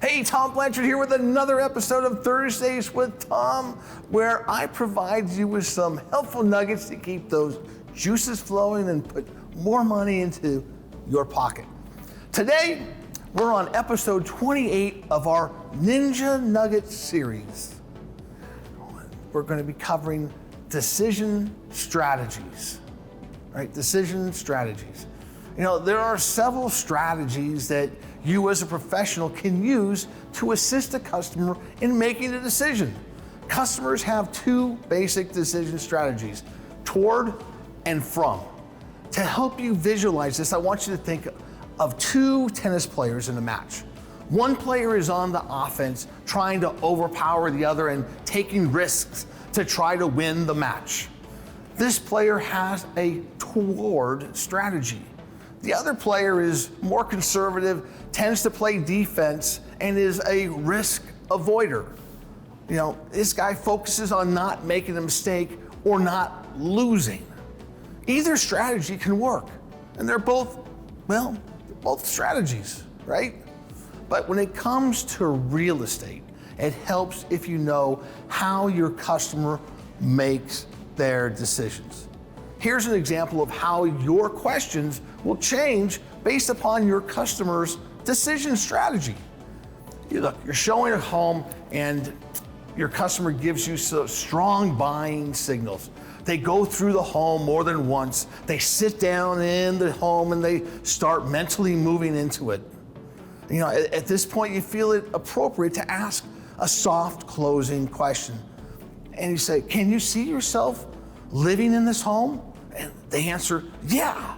Hey, Tom Blanchard here with another episode of Thursdays with Tom, where I provide you with some helpful nuggets to keep those juices flowing and put more money into your pocket. Today, we're on episode 28 of our Ninja Nugget series. We're going to be covering decision strategies, right? Decision strategies. You know, there are several strategies that you as a professional can use to assist a customer in making a decision. Customers have two basic decision strategies, toward and from. To help you visualize this, I want you to think of two tennis players in a match. One player is on the offense, trying to overpower the other and taking risks to try to win the match. This player has a toward strategy. The other player is more conservative, tends to play defense, and is a risk avoider. You know, this guy focuses on not making a mistake or not losing. Either strategy can work, and they're both strategies, right? But when it comes to real estate, it helps if you know how your customer makes their decisions. Here's an example of how your questions will change based upon your customer's decision strategy. You're showing a home and your customer gives you so strong buying signals. They go through the home more than once. They sit down in the home and they start mentally moving into it. You know, at this point, you feel it appropriate to ask a soft closing question. And you say, can you see yourself living in this home? And they answer, yeah.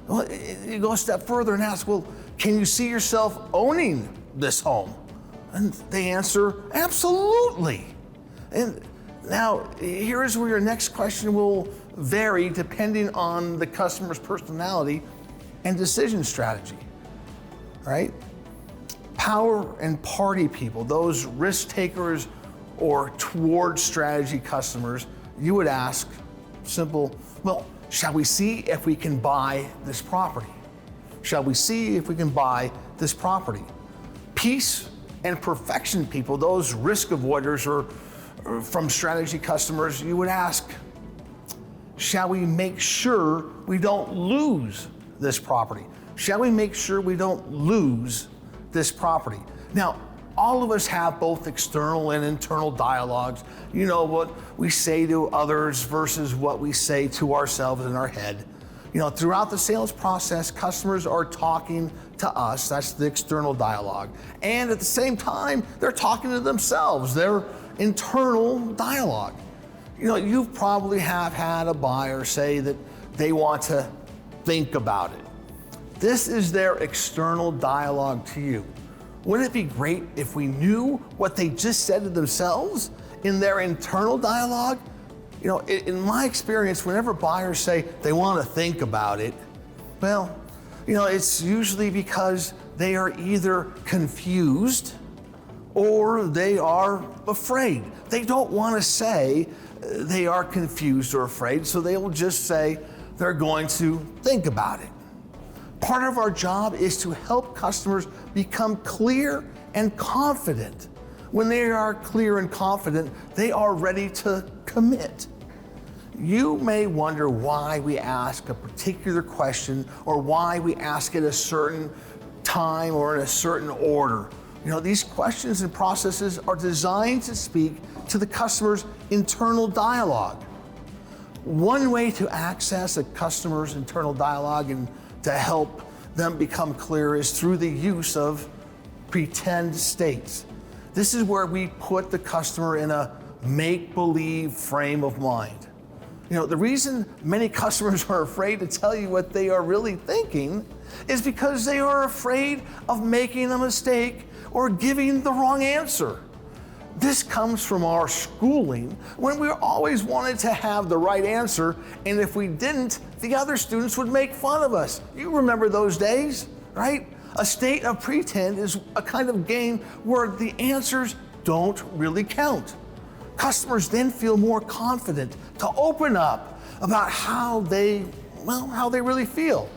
Well, you go a step further and ask, well, can you see yourself owning this home? And they answer, absolutely. And now, here is where your next question will vary depending on the customer's personality and decision strategy, right? Power and party people, those risk takers or toward strategy customers, you would ask simple, well, shall we see if we can buy this property? Shall we see if we can buy this property? Peace and perfection people, those risk avoiders or from strategy customers, you would ask, shall we make sure we don't lose this property? Shall we make sure we don't lose this property? Now, all of us have both external and internal dialogues. You know, what we say to others versus what we say to ourselves in our head. You know, throughout the sales process, customers are talking to us, that's the external dialogue. And at the same time, they're talking to themselves, their internal dialogue. You know, you probably have had a buyer say that they want to think about it. This is their external dialogue to you. Wouldn't it be great if we knew what they just said to themselves in their internal dialogue? You know, in my experience, whenever buyers say they want to think about it, well, you know, it's usually because they are either confused or they are afraid. They don't want to say they are confused or afraid, so they will just say they're going to think about it. Part of our job is to help customers become clear and confident. When they are clear and confident, they are ready to commit. You may wonder why we ask a particular question or why we ask it a certain time or in a certain order. You know, these questions and processes are designed to speak to the customer's internal dialogue. One way to access a customer's internal dialogue and to help them become clear is through the use of pretend states. This is where we put the customer in a make-believe frame of mind. You know, the reason many customers are afraid to tell you what they are really thinking is because they are afraid of making a mistake or giving the wrong answer. This comes from our schooling when we always wanted to have the right answer, and if we didn't, the other students would make fun of us. You remember those days, right? A state of pretend is a kind of game where the answers don't really count. Customers then feel more confident to open up about how they really feel.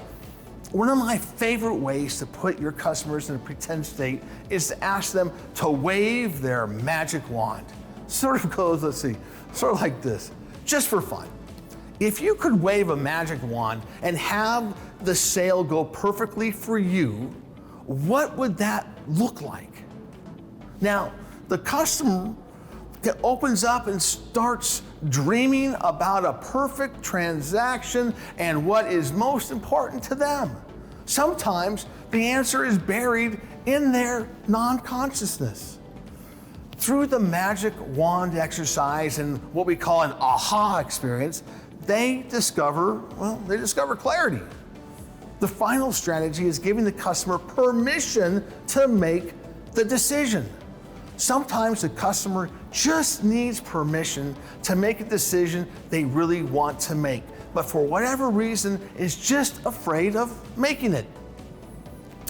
One of my favorite ways to put your customers in a pretend state is to ask them to wave their magic wand. Sort of goes, let's see, sort of like this, just for fun. If you could wave a magic wand and have the sale go perfectly for you, what would that look like? Now, the customer opens up and starts dreaming about a perfect transaction and what is most important to them. Sometimes the answer is buried in their non-consciousness. Through the magic wand exercise and what we call an aha experience, they discover clarity. The final strategy is giving the customer permission to make the decision. Sometimes the customer just needs permission to make a decision they really want to make, but for whatever reason is just afraid of making it.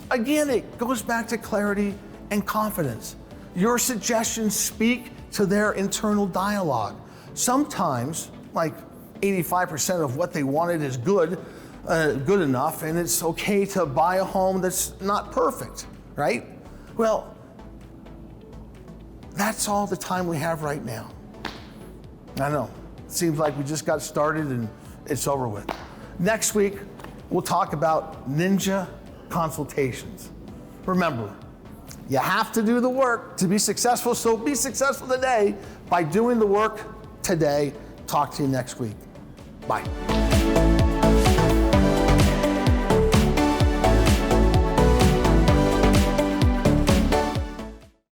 Again, it goes back to clarity and confidence. Your suggestions speak to their internal dialogue. Sometimes, like 85% of what they wanted is good enough, and it's okay to buy a home that's not perfect, right? Well, that's all the time we have right now. I know, it seems like we just got started and it's over with. Next week, we'll talk about ninja consultations. Remember, you have to do the work to be successful, so be successful today by doing the work today. Talk to you next week. Bye.